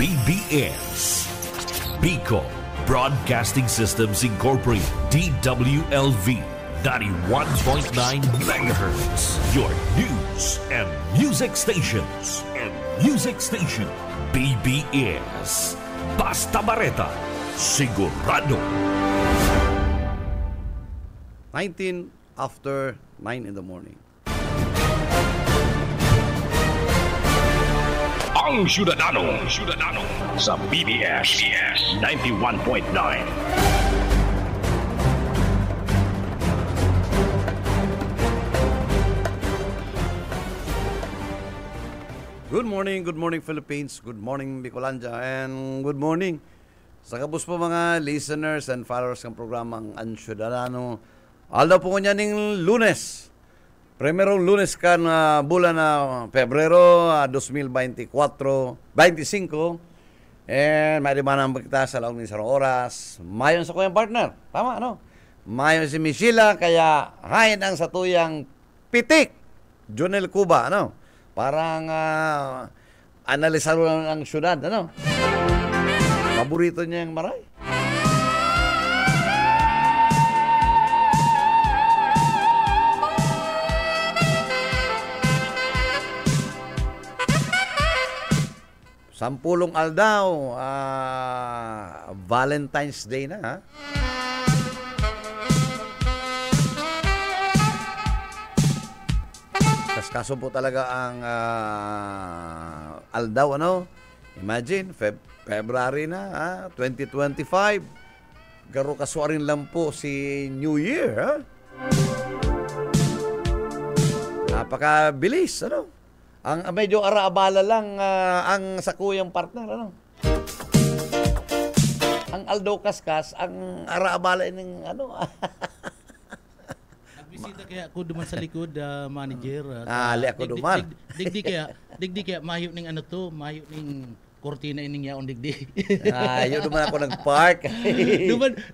BBS Bicol Broadcasting Systems Incorporated, DWLV 91.9 MHz, your news and music stations. BBS Basta Bareta, sigurado. 19 after 9 in the morning. Ang Syudadano sa BBS 91.9. Good morning Philippines, good morning Bicolandia, and good morning sa kabus po mga listeners and followers ng programang Ang Syudadano. Aldaw po niya ning Lunes. Primerong Lunes kan bulan na Pebrero 2024, 25. And may dimanang kita sa laong isang oras. Mayon sa kuyang partner. Tama, no? Mayon si Michila, kaya hain ang satuyang pitik. Jonel Cuba, ano? Parang analisaro lang ang syudad, ano? Paborito niya yung maray. Sampulong aldaw, Valentine's Day na, ha? Kaso po talaga ang aldaw, ano? Imagine, February na, ha? 2025. Garo kaswarin lang po si New Year, ha? Napakabilis, ano? Ang medyo araabala lang ang sakuyang partner, ano? Ang aldaw kaskas, ang araabala ng ano? Nagbisita kaya ako duman sa likod, manager. Ali ako duman. Digdi kaya mayo ning ano to, mayo ning kortina ining yaon digdi. Yun duman ako nag-park.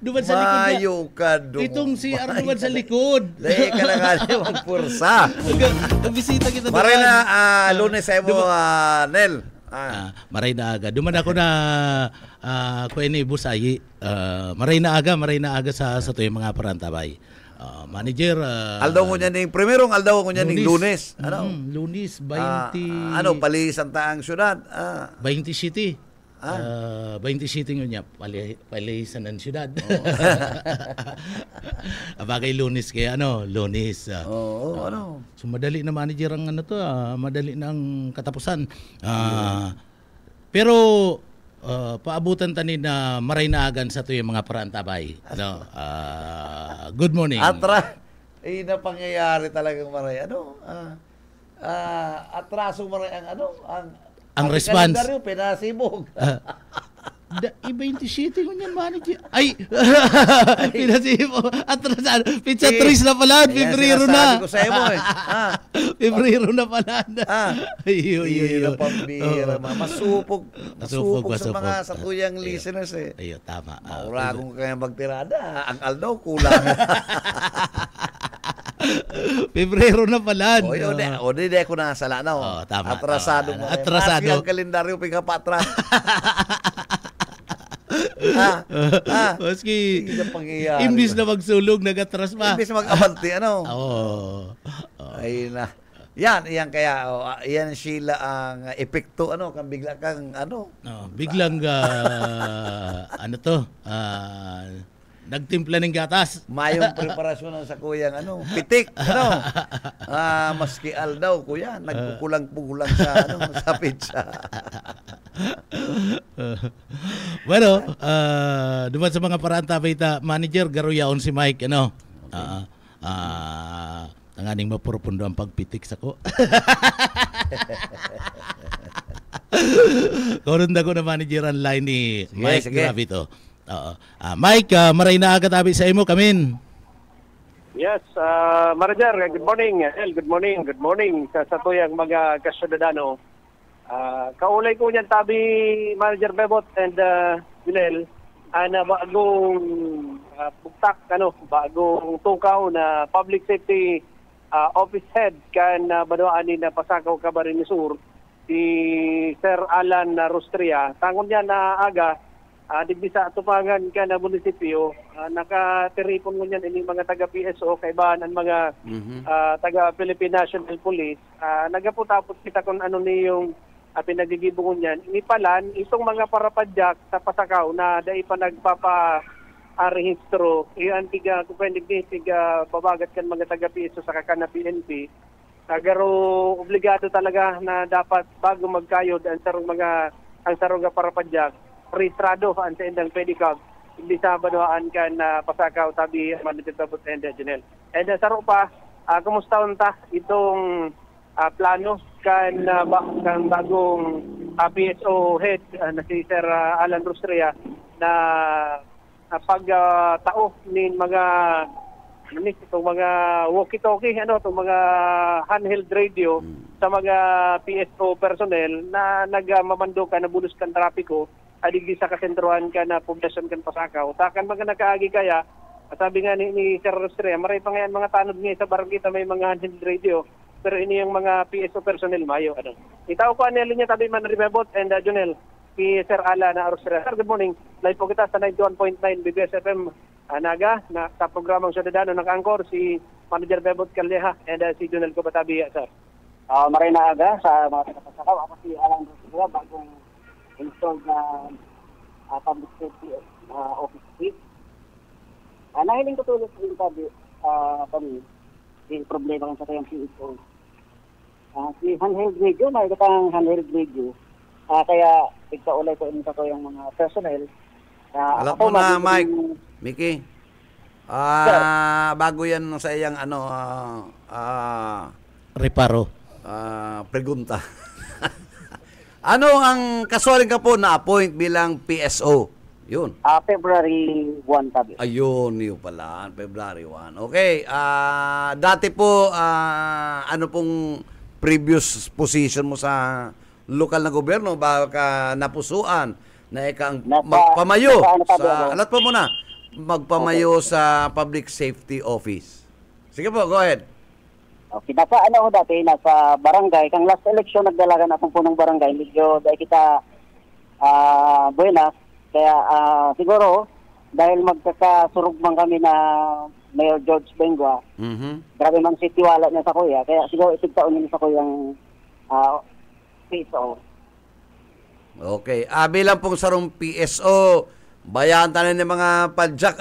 duman sa likod. Mayo ka duman. Itong si duman sa likod. Lahi ka na nga magpursa. Nagbisita kita Maray na Lunes sa mo, Nel. Maray na aga. Duman ako na ko ini busayi. Maray na aga sa tuyong mga parantabay. Manager, aldaw ko niya ning primerong aldaw ko niya ning Lunes. Ano? Lunes 20. Ano palisan ta ang syudad? 20 city. 20 city niya palisan ang syudad. Bagay Lunes kaya Lunes. Ano? So madali na manager ang madali na ang katapusan. Pero paabutan tani na maray na agan sa tuyong mga parantabay. Good morning. Na pangyayari talagang maray. Atraso maray ang response. Kalendaryo, pinasibog. Iba yung t-shitting ko niyan, manager. Ay! Pinasibog. Atrasado. Pizza Tris na pala. Pebrero na. Sabi ko sa iyo mo Pebrero na pala. Iyo pambira. Masupog sa mga satuyang listeners eh. Iyo, tama. Mauragong kaya magtirada. Ang aldaw kulang. Pebrero na pala. O di ko nasala na. Tama. Atrasado. Maski ang kalendaryo pinapatras. Maski imbis na magsulog, nagatras pa. Imbis mag-abanti, Ay na. Yan kaya, yan sila ang epekto, kang bigla kang, biglang, nagtimpla ng gatas. Mayong preparasyon ng sa kuyang pitik, maski aldaw kuya, nagkukulang-pugulang sa pizza. Bueno, duman sa mga parantabay manager, garuyaon si Mike, nanganing mapurupundo ang pagpitik sa ko. Karoon na ko na manager ang line ni Mike Gravito. Mike, maray na agad abi sa imo kamin. Yes, manager, good morning. Good morning sa tuyang mga kasyudadano. Kaulay ko niyan tabi Manager Bebot and Junel na bagong buktak bagong tukaw na public safety office head kan badwaan ni na Pasakaw Camarines Sur si Sir Alan Rustria, tangon niya na aga, digdi sa tupangan ka na munisipyo, nakatiripon mo niyan ini mga taga-PSO, kaibahan ang mga taga-Philippine National Police. Nagaputapos kita kung ano niyong pinagigibungon niyan. Inipalan, itong mga parapadyak sa Pasakaw na dahil pa nagpapa-rehistro, iyan tiga, kung tiga babagat kan mga taga-PSO sa kakana PNP, garo obligado talaga na dapat bago magkayod ang sarong nga parapadyak, rehistrado ang sa indang pedicab, hindi sa banuhaan ka na Pasakaw tabi manititabot and Janelle. And saro pa, kumusta unta itong plano kan bagong PSO head na si Sir Alan Rustria na pagtao nin mga itong mga walkie-talkie, itong mga handheld radio sa mga PSO personnel na nagmamando ka na bulos kan trapiko, adigdi sa kasentruhan ka na poblasyon kan Pasakaw. Takan mga nakaagi kaya, sabi nga ni Sir Rustria, maray pa ngayon mga tanod niya sa barangay may mga handheld radio, pero ini yung mga PSO personnel mayo. Itaw ko anel niya tabi man Ribebot and Junel, si Sir Alan Rustria. Sir, good morning. Live po kita sa 91.9 BBS FM. Naga, na sa programang Syudadano nag-angkor si Manager Bebot Calleja and si Junel Cobatabi, sir. Maray na aga sa mga Pasakaw. Ako si Alan Rustria, bagong installed na public safety office chief. Nahiling ko tulad sa interview kami, yung problema kan sa kayang PSO. Si handheld radio, nakikita handheld radio. Kaya ikaulay ko sa kayang mga personnel. Alam mo na, Mike. Mickey, bago yan sa iyang Reparo. pregunta. Ano ang kasualing ka po na-appoint bilang PSO? Yun. February 1 tabi. Ayun, yun pala. February 1. Okay. Dati po, ano pong previous position mo sa lokal na gobyerno? Baka napusuan na ikang magpamayo sa... Alat po muna. Magpamayo sa Public Safety Office. Sige po, go ahead. Okay, nasa dati, nasa barangay. Kang last election, nagdalagan akong punong barangay. Medyo dahil kita buenas. Kaya siguro, dahil magkakasurugman kami na Mayor George Bengua, grabe man si tiwala niya sa kuya. Kaya siguro isigtaon niya sa kuyang PSO. Okay. Bilang pong sarong PSO, bayaan tayo ng mga padjak,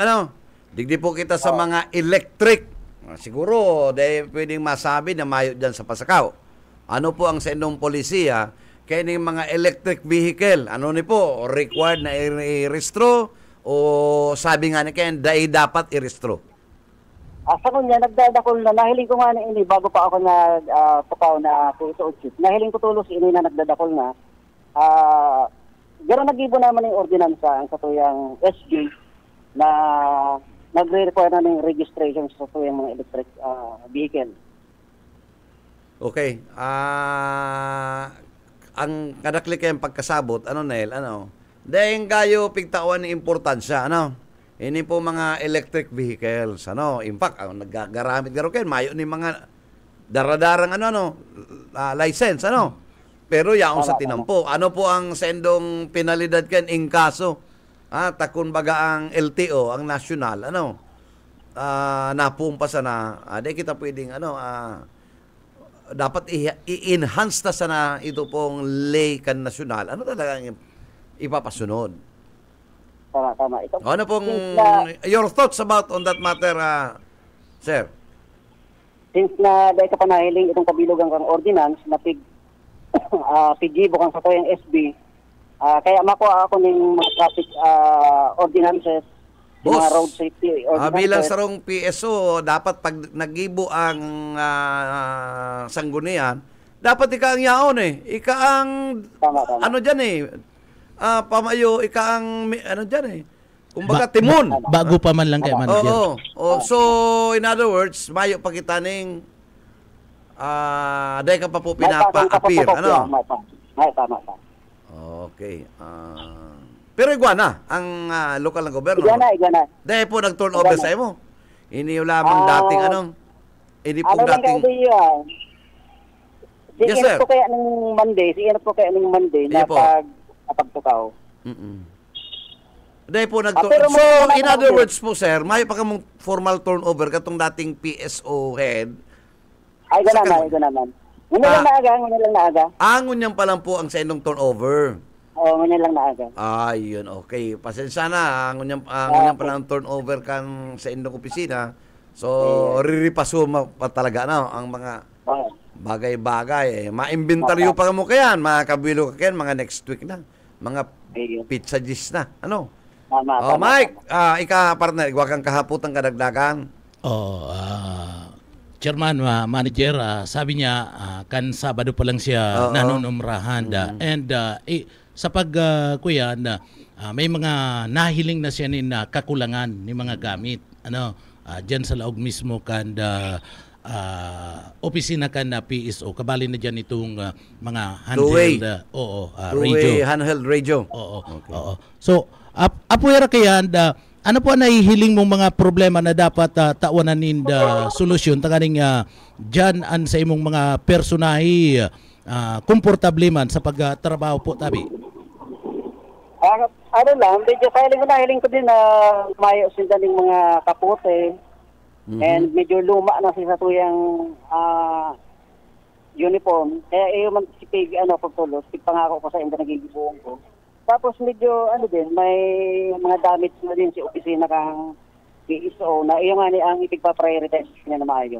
digdi po kita sa mga electric. Siguro, dahil pwedeng masabi na mayo dyan sa Pasakaw. Ano po ang sendong polisiya kaya ng mga electric vehicle? Ano ni po? Required na i-restro? O sabi nga na kaya, dapat i-restro? Sa kunya, nagdadakol na. Nahiling ko nga na ini, bago pa ako tukaw na PSO chief. Nahiling ko tulos ini na nagdadakol na. Gano'n nag-ibo naman yung ordinansa ang katuyang SG na nagre-require na ng registration sa katuyang mga electric vehicle. Okay. Ang kadakli kayong pagkasabot, Nel, dahil gayo pigtawan ng importansya, Ini po mga electric vehicles, In fact, nagagaramit garo kayo, mayo ni mga daradarang license, Pero yaong sa tinampo. Ano po ang sendong penalidad ken in kaso? Takun baga ang LTO, ang national, napumpa sana. Di kita pwedeng, dapat i-enhance na sana ito pong lay kan national. Ano talaga ipapasunod? Tama. Ano pong your thoughts about on that matter, sir? Since na dahil ka panahiling itong kabilugan kang ordinance na pigibo kang sa yung SB, kaya makuha ako ng mga traffic ordinances, mga road safety ordinances. Bilang sarong PSO, dapat pag nagibo ang sanggunian, dapat ika ang yaon Ika ang, Tama. Dyan pamayo, ika ang, dyan kumbaga timon. Bago pa man lang kay manager. So, in other words, mayo pa kita ning dahil ka pa po pinapa-appear, Tama. Okay. Pero iguana ang lokal na gobyerno. Iguana. Dahil po nag-turn over sa imo. Ini lamang dating Ini po dating Yes, sir. Ingat po kaya ng Monday Sige na po. pagtukaw. Dahil po pero So, may in mga other order. words po, sir, may pa kamong formal turnover katong dating PSO head. Ay, Sa ganaman. Ngayon lang naaga. Angon niyan pa lang po ang sa inyong turnover. Oo, ngayon lang naaga. Ayun, okay. Pasensya na, angon niyan pa lang ang turnover kan sa inyong opisina. So, riripaso pa talaga ang mga Oo. bagay-bagay. Ma-inventaryo pa mo kayan, makakabilo ka kayan, mga next week na. Mga Ayun. pizza gis na. Ano? Tama. Mike, ika partner, igwa kang kahaputang kadagdagan. Chairman, manager, sabi niya kan Sabado pa lang siya Oo. nanunumrahan and sa kuya na may mga nahiling na siya na kakulangan ni mga gamit diyan sa laog mismo kan opisina kan na PSO kabali na diyan itong mga Two-way. handheld radio. Two-way handheld radio. Oo. So, apuera kaya ano po ang nahihiling mong mga problema na dapat tawanan ninda solusyon takaning dyan an sa imong mga personahe komportable man sa pagtrabaho po tabi? Ano lang, medyo hiling ko din na mayo sila ng mga kapote and medyo luma na siya sa tuyang uniform. Kaya man si Pig, pagtulos, pangako ko sa inyo nagigibuong ko. Tapos medyo, may mga damage na din si opisina kang PSO na iyo nga ni ang ipigpa-prioritize niya na maayos.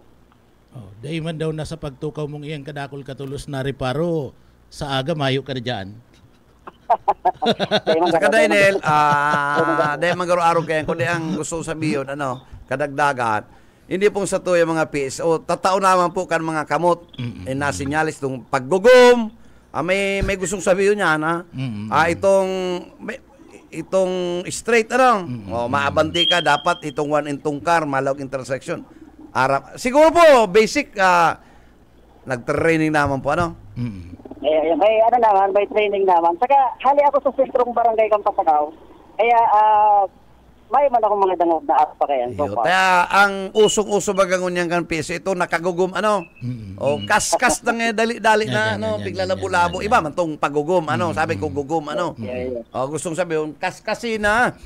Dahil man daw nasa pagtukaw mong iyang kadakol katulos na reparo sa aga mayo ka na dyan. Sa kadainel, dahil magaro-araw kayan, kundi ang gusto sabihin, kadagdagan, hindi pong sa tuyo mga PSO, tatao naman po kan mga kamot, nasinyalis itong paggugom, may gustong sabihin niya na itong straight maabanti ka dapat itong one intong car malawag intersection siguro po basic nagtraining naman po may training naman saka hali ako sa sentrong barangay Kampasagaw kaya may man akong mga dangog na app pa kaya so far. Kaya ang usong-uso bagangon yan kan PSO ito nakagugum o kas-kas na dali-dali na bigla labo-labo iba man tong pagugum sabi ko gugum gustong sabihin kas-kasina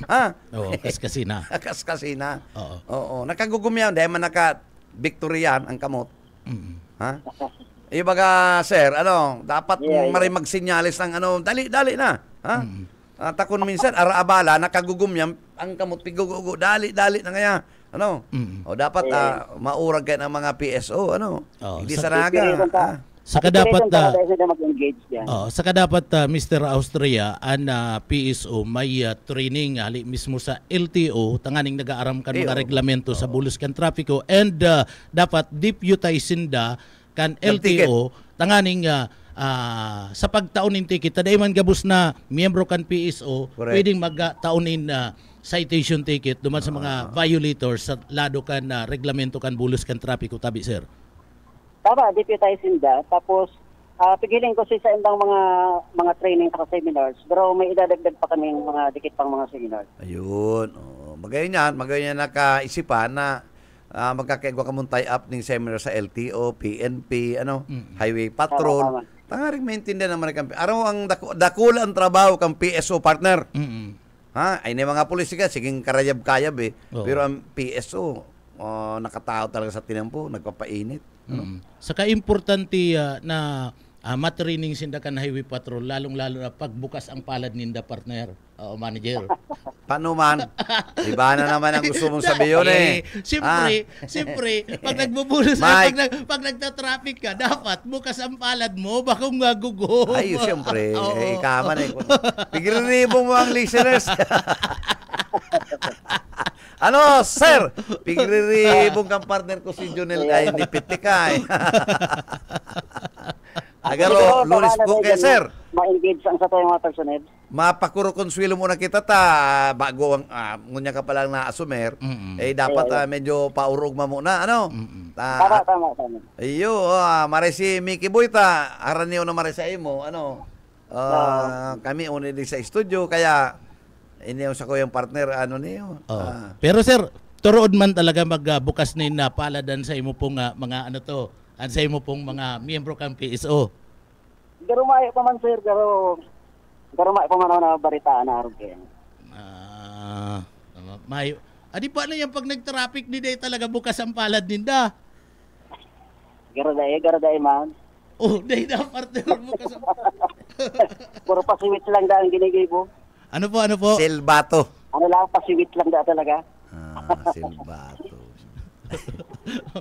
Kaskasina. kas-kasina oo nakagugum yan dahil man naka-victory yan ang kamot ibaga sir dapat maray magsinyalis ng dali-dali na takon minsan araabala nakagugum yan ang kamot pigugugo dali na ngaya dapat maurag kayo ng mga PSO hindi sa naga Saka dapat saka Mr. Austria ang PSO may training hali mismo sa LTO tanganing nag-aaram kan mga reglamento sa bulos kan trapiko and dapat deputizing kan LTO tanganing sa pagtaunin ticket taday man gabus na miyembro kan PSO pwedeng magtaunin citation ticket duman sa mga violators sa lado kan reglamento kan bulos kan trapiko tabi sir. Tama, deputizing tapos pigilin ko sa indang mga training sa seminars pero may idadagdag pa kaming mga dikit pang mga seminars. Ayun. Magayon yan nakaisipan na magkakaigwa ka mong tie-up ng seminar sa LTO, PNP, Highway Patrol. Tangaring maintindihan naman ng araw ang dakula ang trabaho kang PSO partner. Ay na mga pulis ka, siging karayab-kayab Pero ang PSO, nakatao talaga sa tinampo, nagpapainit. Saka importante na matraining sinda kan highway patrol lalong-lalo na pagbukas ang palad ninda partner manager. Paano man? Iba na naman ang gusto mong sabihin Siyempre, pag nagbubulos pag nagta-traffic ka, dapat bukas ang palad mo baka magugo. Ay, siyempre. Ikaman Pigriribong mo ang listeners. Sir? Pigriribong kang partner ko si Jonel ay nipitik ka Agaro, Lunes po kaya, sir. Ma-engage ang sa tayo mga personel. Mapakuro konsuelo muna kita bago ang ngunya ka palang na-asumer, dapat medyo paurugma muna, Tama. Iyo, maray si Mickey Boy araniw na maray sa imo, kami din sa studio, kaya iniyaw sa ko yung partner, niyo. Pero sir, turood man talaga magbukas na paladan sa imo pong mga Ang sa imo pong mga miyembro kang PSO. Garumay pa man sir, garumay pa man ako na baritaan na aron kayo. May adi pa na yan pag nag-traffic ni day talaga bukas ang palad ninda. Garaday man. Oh, day na partner bukas ang palad. Puro pasiwit lang daan ginigibo. Ano po? Silbato. Ano lang, pasiwit lang daan talaga. Silbato.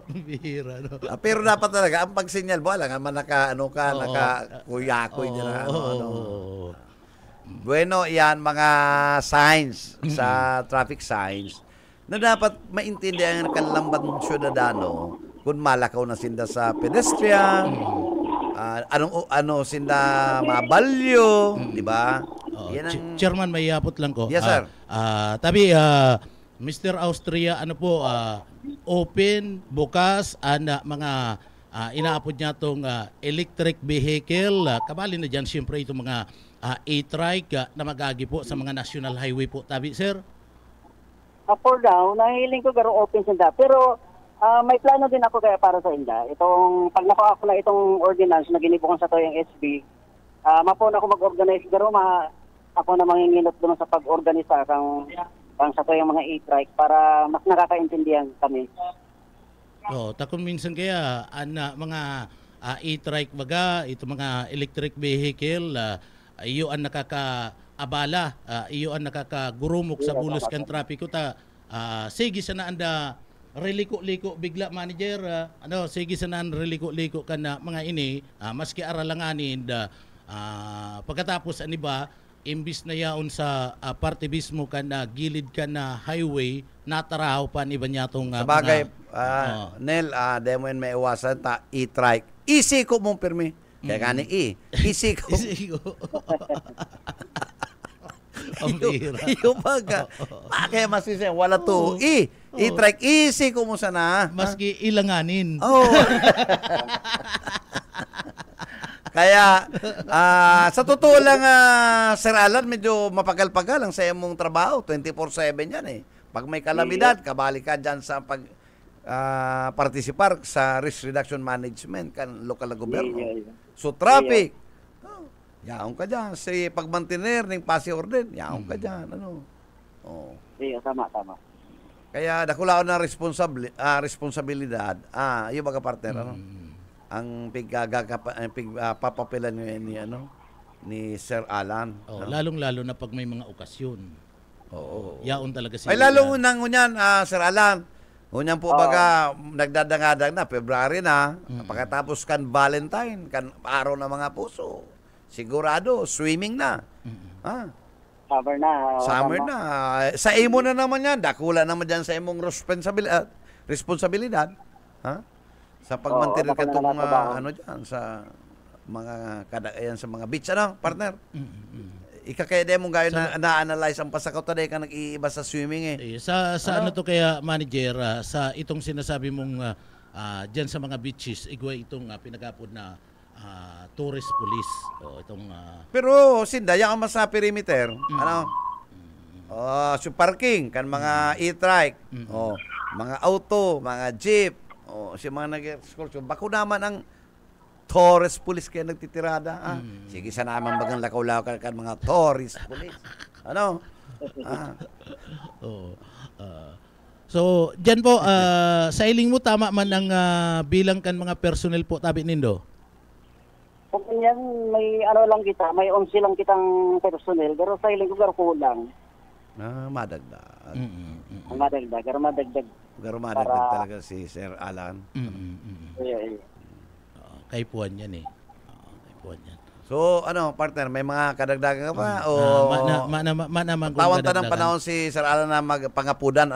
Bihira, no? Pero dapat talaga, ang pagsinyal, wala nga man naka-kuyakoy dyan. Bueno, yan mga signs sa traffic signs na dapat maintindihan ng kanilang syudadano kung malakaw na sinda sa pedestrian, ano sinda mabalyo, di ba? Yan ang... Chairman, may yapot lang ko. Yes, sir. Tabi, Mr. Austria, ano po, open, bukas, mga inaapod niya itong electric vehicle. Kabali na dyan, siyempre, itong mga e-trike na magagi po sa mga national highway po. Tabi, sir? For now, nahiling ko garo open sila. Pero may plano din ako kaya para sa inda. Itong, pag nakuha ko na itong ordinance na ginibukan sa to yung SB, mapuna ako mag-organize garo, ako na manginginot doon sa pag-organisa kang sa to yung mga e-trike para mas nakakaintindihan kami. Takon minsan kaya mga e-trike baga, ito mga electric vehicle, iyo ang nakakaabala, iyo ang nakakagurumok sa bulos kan trapiko ta. Sige sana anda reliko-liko bigla manager, sige sana reliko-liko kan mga ini, maski aralanganin pagkatapos ani ba imbis na yaon sa parte mismo ka na gilid ka na highway, nataraw pa ni ba niya itong... Sabagay, Nel, demo yun may iwasan, e-trike. Easy ko mong pirmi. Kaya gani easy ko. Yung baga. Kaya masisya, wala to. E-trike, easy ko mo sana. Maski ilanganin. Kaya, sa totoo lang, Sir Alan, medyo mapagal-pagal ang sa mong trabaho. 24/7 yan eh. Pag may kalamidad, kabali ka dyan sa participar sa risk reduction management kan lokal na gobyerno. So, traffic, yaong ka dyan. Sa pagmantiner ng pasi orden, yaong ka dyan. Tama. Kaya, dakulaon na responsibilidad. Yung mga partner, ang papapilan ni Sir Alan. Lalong-lalo na pag may mga okasyon. Yaon talaga sila. Ay lalo unang unyan, Sir Alan. Unyan po baga nagdadangadag na February na, pagkatapos kan Valentine, kan araw ng mga puso. Sigurado swimming na. Summer na. Sa imo na naman yan, dakula naman diyan sa imong responsibilidad. Sa pagmantirir ka itong dyan, sa mga kadagayan sa mga beach, partner? Ikakaya mong gaya na-analyze ang pasakaw taday ka nag-iiba sa swimming Sa ano to kaya, manager, sa itong sinasabi mong dyan sa mga beaches, igway itong pinagapod na tourist police. Pero, sindaya ka mas sa perimeter, so parking, kan mga e-trike, mga auto, mga jeep, siya mga nag-excursion. Bako naman ang tourist police kaya nagtitirada. Sige, sana naman bagang lakaw-lakaw kan mga tourist police. So, dyan po, sa iling mo, tama man ang bilang kan mga personnel po, tabi nindo? Kung yan, may lang kita, may 11 lang kitang personnel, pero sa iling ko kulang. Madagdag. Madagdag. Madagdag talaga si Sir Alan. Kay Puan yan eh. Kay Puan yan. So, partner, may mga kadagdagan ka pa? Tawag ng panahon si Sir Alan na magpangapudan,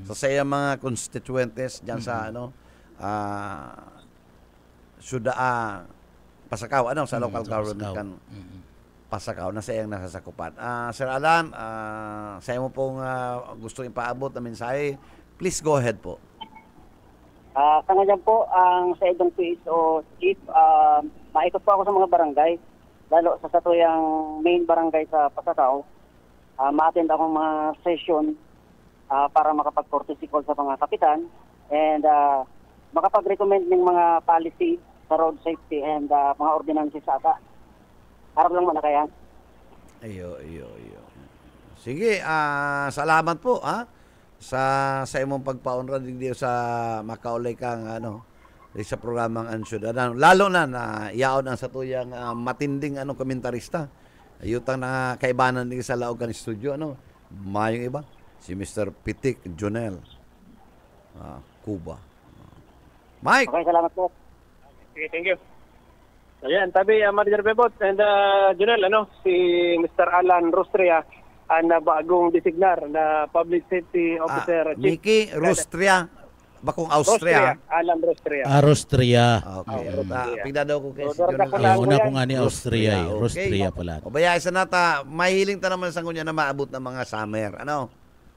sa saya mga constituentes dyan sa, Pasakaw, sa local government kan Pasakaw na sa iyang nasasakupan. Sir Alan, sa mo pong gusto ipaabot na mensahe, please go ahead po. Kangadyan po, ang sa idong PSO chief, maikot po ako sa mga barangay, lalo sa satuyang main barangay sa Pasakaw. Ma-attend akong mga session para makapag-courtesy call sa mga kapitan. And makapag-recommend ng mga policy sa road safety and mga ordinances sa ata. Harap lang mo na kaya. Iyo. Sige, salamat po sa imong pagpaunra digdi sa makaulay kang sa programang Ansud. Lalo na iyaon ang sa tuyang matinding komentarista. Ayutang na kaibanan din sa laog kan studio mayong iba si Mr. Pitik Jonel Cuba. Mike. Okay, salamat po. Okay, thank you. Ayan, tabi Manager Bebot and Junel, si Mr. Alan Rostria ang bagong designar na Public Safety Officer. Chief Miki Rostria, bakong Austria. Alan Rostria. Rostria. Okay. Pigda daw ko kay si Rodor Jonel. ka Una ko nga ni Austria. Okay. Rostria pala. O baya isa nata, mahiling ta naman sa kunya na maabot ng mga summer.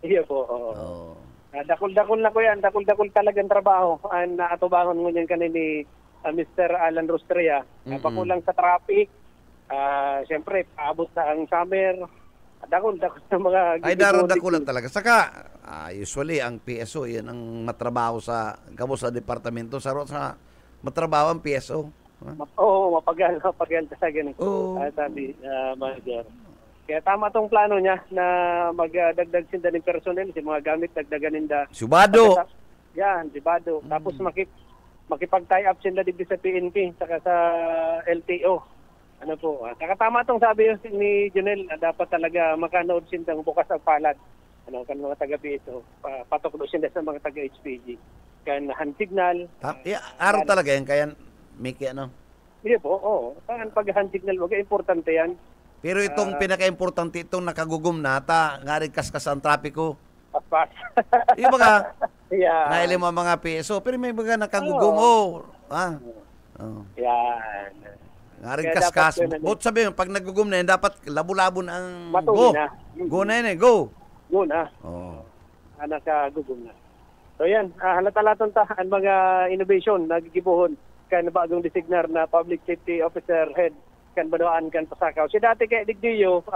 Iya po. Oh. Dakol-dakol na ko yan. Dakol-dakol talagang trabaho. Ang naatubangan mo yan kanini Mr. Alan Rostria. Pakulang sa traffic. Siyempre, paabot na ang summer. Dakol-dakol na mga... Ay, dakulan talaga. Saka, usually, ang PSO, yan ang matrabaho sa departamento. Sa matrabaho ang PSO. Oo, mapagal talaga ni sabi, Manager. Kaya tama tong plano niya na magdagdag sinda ng personnel, si mga gamit dagdagan ninda. Subado. Yan, subado. Tapos makipag-tie up sila dito sa PNP saka sa LTO. Saka tama tong sabi ni Jonel, dapat talaga makanood sindang bukas ang palad. Kan mga taga-PSO, patok sila sa mga taga-HPG. Kan hand signal. Araw talaga yan, kaya Miki, Hindi po, oo. Saan pag-hand signal, wag importante yan. Pero itong pinaka-importante, itong nakagugom nata, nga rin kaskas ang trapiko. Paspas. Yung mga, yeah. nailim ang mga PSO, pero may mga nakagugom, Yan. Nga rin Kaya kaskas. dapat But sabi, pag nagugom na yan, dapat labo-labo na ang Matuloy go. na. Go na yan go. Go na. Oh. Nakagugom na. So yan, halata-laton ta ang mga innovation na gigibuhon kan bagong designar na Public Safety Officer Head kan Banuan kan Pasakaw. Si dati kay Digdiyo.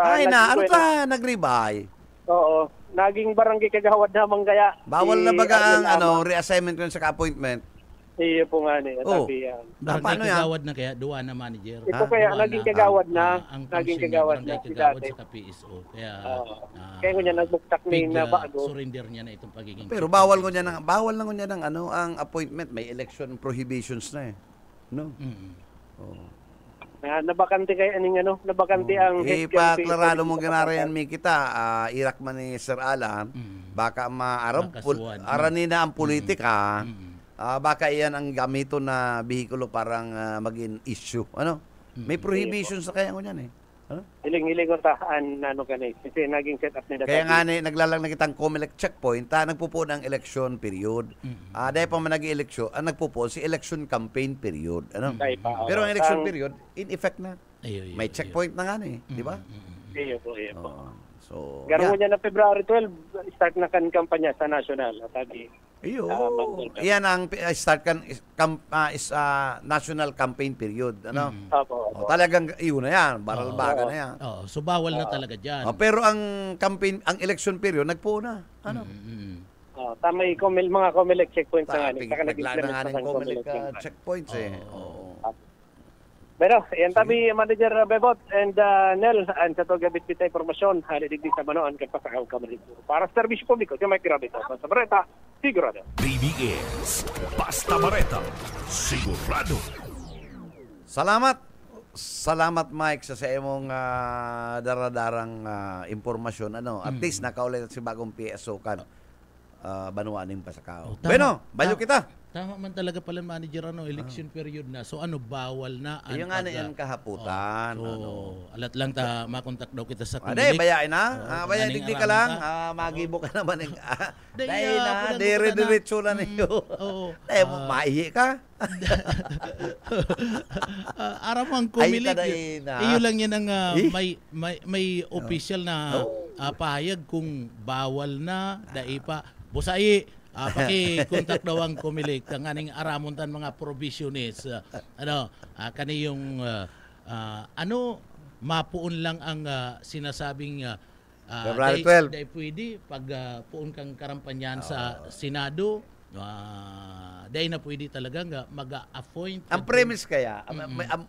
Nagribay? Oo. Naging barangay kagawad na manggaya. Bawal na baga ang reassignment ko sa ka-appointment? Iyo po nga niya. Sabi yan. Barangay kagawad na kaya, duwa na manager. Ito kaya, naging kagawad na. Ang Naging function kagawad niya, na barangay si kagawad dati. sa PSO. Kaya, Kaya ko niya nagbuktak ni na bago. surrender niya na itong pagiging... Pero bawal lang ko niya ng ang appointment. May election prohibitions na No? Nabakante kay nabakante ang head Ipaklarado mo ganarayan mi kita, irak man ni Sir Alan, baka Makasuhan. aranin na ang politika, baka iyan ang gamito na bihikulo parang maging issue. May prohibitions na kaya ko niyan Hiling-hiling ko taan kasi naging set up nila. Kaya nga naglalang na kitang COMELEC checkpoint, nagpupo ng election period. Dahil pa man nag-eleksyon, ang nagpupo si election campaign period. Pero ang election period, in effect na. May checkpoint na nga di ba? Iyo po. So, Garo niya na February 12, start na kan kampanya sa national. Sabi, Iyan ang start kan national campaign period. Opo. Talagang iyon na yan, baralbaga na yan. So bawal na talaga dyan. Pero ang election period, nagpuo na. Tama mga COMELEC checkpoints na nga. Saka Naglaan na nga ng COMELEC checkpoints Pero, yan tabi, Manager Bebot and Nel, ang sa Tugabit Pita Informasyon, halidigdig sa Manoan, kay Pasakaw Kamalig. Para sa serbisyo publiko, siya may pirabito. Basta Bareta, sigurado. BBS, Basta Bareta, sigurado. Salamat Mike sa imong daradarang impormasyon. At least nakaulit si bagong PSO kan Banuaning Pasakaw. Bueno, bayo kita. Tama man talaga pala manager election period na. So bawal na yung yan kahaputan. Alat lang makontak daw kita sa COMELEC. Bayain na. Digdi ka lang. Magibo ka naman ng dire-diretso na niyo. Maihi ka. Aram ang COMELEC. Iyo lang yan ang may official na pahayag kung bawal na daipa. Busai paki-contact daw ang COMELEC ang aning aramontan mga provisiones kaniyong mapuon lang ang sinasabing February 12 pwede pag puon kang karampanyan sa Senado Dahil na pwede talaga nga mag-appoint. Ang premise kaya,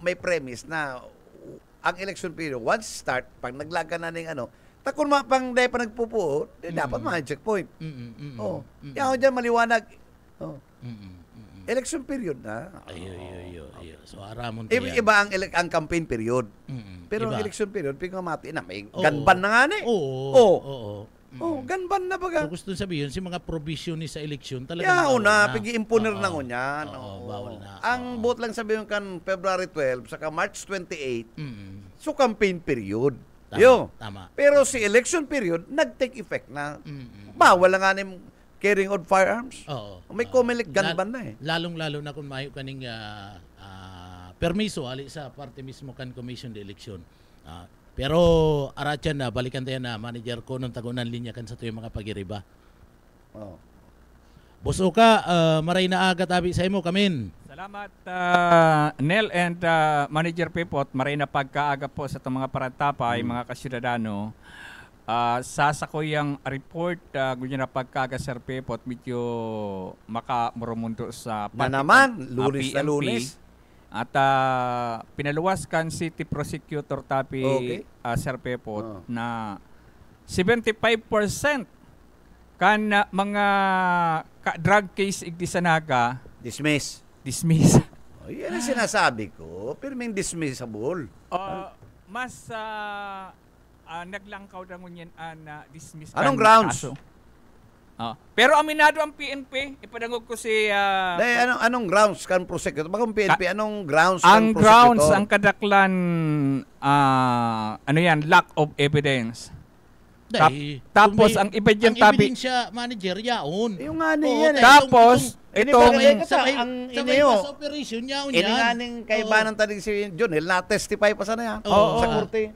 may premise na ang election period, once start, pag naglaga na ng takon pang dahil pa nagpupo, dapat mga checkpoint. Yan dyan maliwanag. Election period na. Ayo. So aramon Iba ang campaign period. Pero ang Iba. election period, pingamati na, may ganban na nga na eh. Oo. Ganban na baga. So gusto sabihin, si mga provision ni sa eleksyon talaga. Yaw na, pigi-imponer na ko niyan. Bawal na. Ang vote lang sabihin kan February 12, saka March 28, so campaign period. Tama. Pero si election period, nag-take effect na. Bawal lang nga ning carrying of firearms. Oo. May comelec ganban na eh. Lalong-lalo na kung mayo kaning permiso ali sa parte mismo kan Commission de Election. Pero aratyan na, balikan tayo na manager ko nung tagunan linya kan sa tuyong mga pagiriba. Boss Oka, maray na aga tabi sa imo kamin. Salamat Nel and Manager Pipot, maray na pagkaaga po sa itong mga parantapay, mga kasyudadano. Sasakoyang report ganyan na pagkaaga Sir Pipot, medyo makamurumundo sa Na naman, lunes na PNP. lunes. At pinaluwaskan City Prosecutor Tapi Sir Pepot na 75% kan mga drug case igdisanaga Dismiss. Yan ang sinasabi ko. Pero may dismissible. Mas naglangkaw na ngunyan na dismiss. Anong grounds? Kaso. Pero aminado ang PNP, ipadangog ko si Anong grounds kan prosecutor? Bakong PNP, anong grounds ang kan prosecutor? grounds ang kadaklan lack of evidence. Tapos ang iba dyan tabi ebidensya manager yaon. Yung nga niyan eh. tapos itong sa operation yaon Ini nga yan. ning kaibanan tanig si Jonel na-testify pa sana yan sa korte.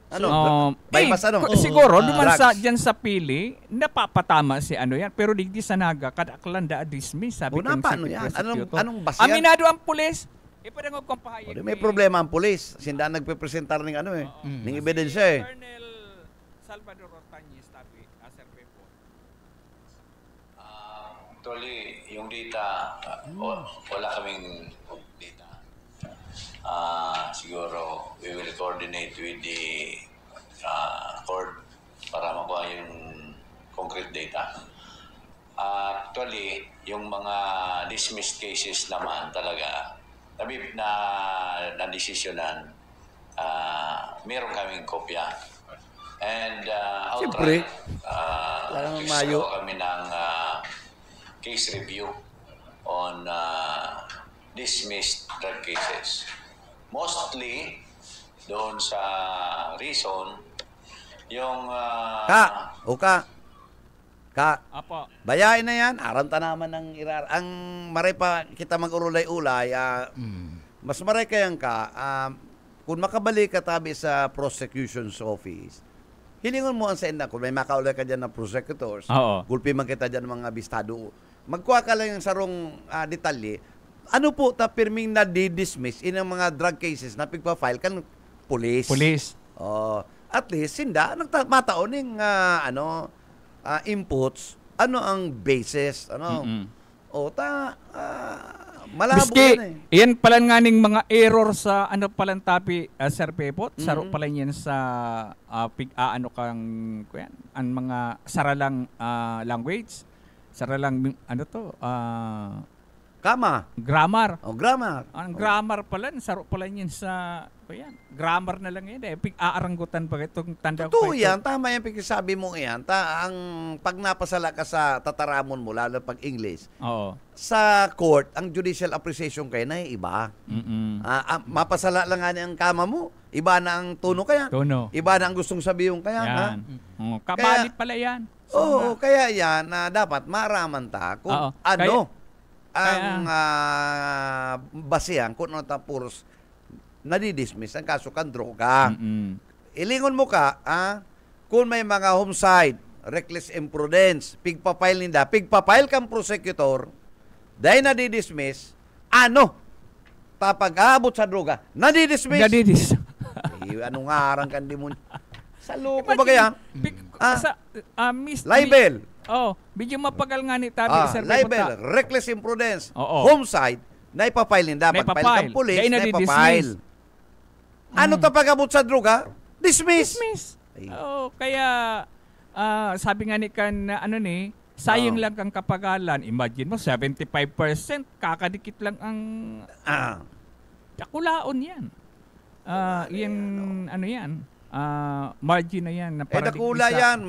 siguro duman drugs. dyan sa pili napapatama si yan pero digdi sa naga kadaklan da dismiss sabi Una, kong paano City yan? Prosecutor. Anong base yan? Aminado ang pulis ipadangog kong pahayag May problema ang pulis. Sinda nagpe-presentar ng ng ebidensya eh. Colonel Salvador Ortañez tabi Sir Pepo. Actually, yung data, wala kaming data. Siguro, we will coordinate with the court para makuha yung concrete data. Actually, yung mga dismissed cases naman talaga, na desisyonan, meron kaming kopya. And outright, Mayo. kami ng case review on dismissed drug cases. Mostly, doon sa reason, yung... Apo. Bayain na yan. Aranta naman ng ang maray pa kita mag-urulay-ulay. Mas maray kayang kung makabalik ka tabi sa prosecution's office, hilingon mo ang senda. Kung may makaulay ka dyan ng prosecutors, gulpi man kita dyan ng mga bistado. Magkuha ka lang yung sarong detalye. Ano po pirming na di-dismiss in ang mga drug cases na pigpa-file kan police. At least, sinda, nagmataon ng inputs, ano ang basis, malabo Biski, yan eh. yan pala nga ning mga error sa palang tapi Sir Pepot, saro pala yan sa ang mga saralang language, saralang grammar. Grammar. Ang grammar pala, saro pala yan sa grammar na lang yan aaranggutan pa itong tanda ko. Totoo yan, tama yan pagkasabi mo yan. Ang pag napasala ka sa tataramon mo, lalo pag English, sa court, ang judicial appreciation kayo na iba. Mapasala lang nga ang kama mo, iba na ang tono kaya. Iba na ang gustong sabihin kaya. Kabalit pala yan. Kaya yan na dapat maaraman ta kung ang basehan kung ano tapos nadidismiss ang kaso kan droga. Ilingon mo ka, kung may mga homicide, reckless imprudence, pigpa-file kang prosecutor, dahil nadidismiss, tapag-abot sa droga, nadidismiss. Anong arang kan di mo? Sa loko ba kaya? Libel. medyo mapagal nga ni tabi sir. Libel, reckless imprudence, Oo. homicide, na ipapile nila. Pag file ng police, Kaya na nadi-dismiss. ipapile. Ano ta pag-abot sa droga? Dismiss. Ay. Kaya sabi nga ni kan sayang lang kang kapagalan. Imagine mo 75% kakadikit lang ang kakulaon yan. Margin na yan. Na Dakula yan.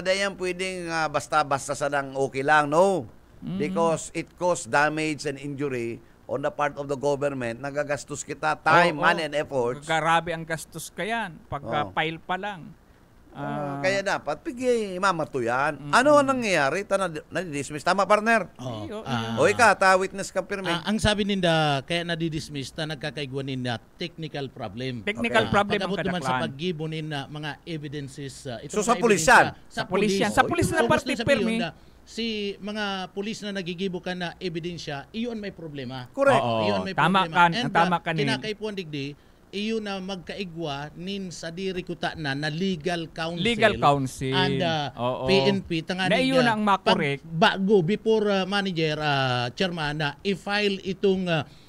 Dayan pwedeng basta-basta sanang okay lang. No. Because it caused damage and injury on the part of the government. Nagagastos kita time, money, and efforts. Grabe ang gastos ka yan. Pagka-file pa lang. Kaya dapat mamatu yan. Ano ang nangyayari? Nadidismiss. Tama, partner? O witness ka pirmi. Ang sabi ninda, kaya nadidismiss ta nagkakaigwa ninda technical problem. Technical problem ang Pag-abot naman sa kadaklan. paggibo ninda mga evidences. So, sa pulis yan? Sa pulis yan. Sa pulis na So, parte gusto sabihin pirmi. na, si mga pulis na nagigibo ka na ebidensya, iyon may problema. Correct. Iyon may Tama problema. kan. Ang tama kanin. Kinakaipuan digdi, iyon na magkaigwa nin sa diri kuta na legal counsel. Legal counsel. And Oo. PNP tanga Na iyon ang makorek. bago before manager chairman na i-file itong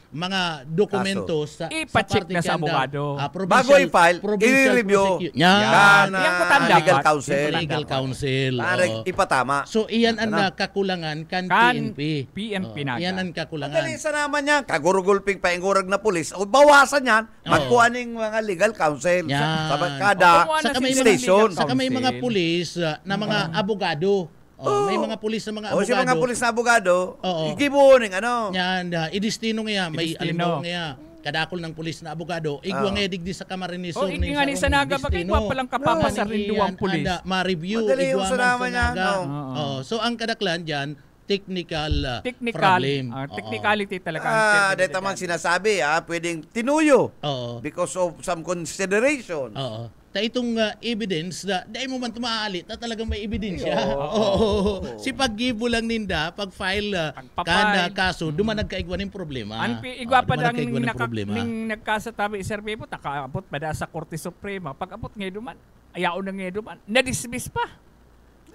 mga dokumento sa Ipa-check parte na sa kanda, abogado. Bago i-file, i-review. Yan. Yan ko tanda legal dapat. counsel. Legal counsel. Para oo. ipatama. So iyan ang kakulangan kan PNP. PNP na. Iyan ang kakulangan. Madali sa naman yan. Kagurugulping paingurag na pulis. O bawasan yan. Magkuha ng mga legal counsel. Yan. Sa kada Saka may station. Saka may mga pulis na mga abogado. May mga pulis na mga O abogado. si mga pulis na abogado, Oo. igibuning ano. Yan, idistino nga may Idistino. alimbawa nga kadakol ng pulis na abogado, igwa nga digdi sa kamarinisor Iki nga ni sa naga, bakit wa palang kapapasar rin duwang pulis? Ma-review, Madali yung igwa man sinama sa niya, naga. no? So ang kadaklan dyan, technical Technical. problem. Technicality talaga. Dito man sinasabi, pwedeng tinuyo Oo. because of some consideration. Oo. Ta itong evidence na dahil mo man tumaali ta talagang may ebidensya. Oo. Si paggibo lang ninda pag-file kada kaso duman nagkaigwa ning problema. Igwa pa Duman lang nagkaigwa ning problema. ning nagkasatabi Sir Pepo, nakaabot pa da sa Korte Suprema. Pag-abot nga duman, ayaw na nga duman, na-dismiss pa.